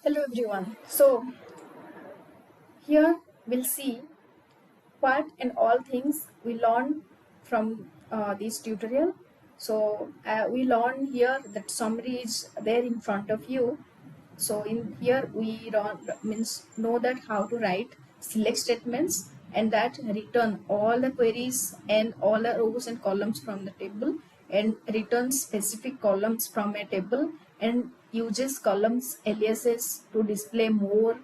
Hello everyone. So here we'll see what and all things we learned from this tutorial. So we learn here that summary is there in front of you. So in here we means know that how to write select statements and that return all the queries and all the rows and columns from the table and return specific columns from a table and uses columns aliases to display more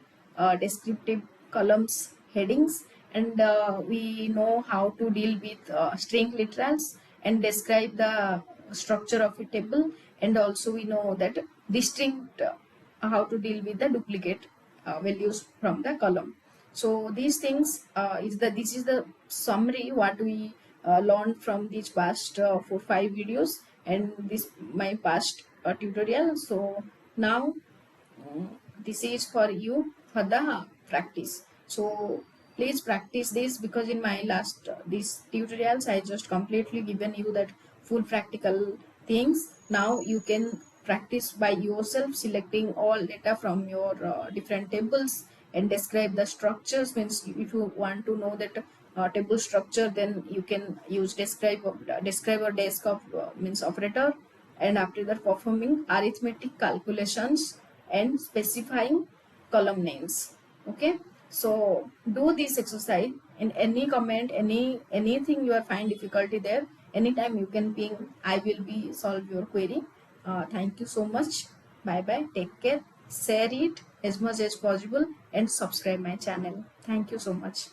descriptive columns headings, and we know how to deal with string literals and describe the structure of a table, and also we know that distinct how to deal with the duplicate values from the column. So these things this is the summary what we learned from these past 4-5 videos and this my past tutorial. So now this is for you for the practice. So please practice this, because in my last these tutorials I just completely given you that full practical things. Now you can practice by yourself selecting all data from your different tables and describe the structures. Means if you want to know that table structure, then you can use describe or desk of means operator, and after that performing arithmetic calculations and specifying column names. Okay, so do this exercise. In any comment, anything you are find difficulty there, anytime you can ping, I will be solve your query. Thank you so much. Bye bye, take care, share it as much as possible and subscribe my channel. Thank you so much.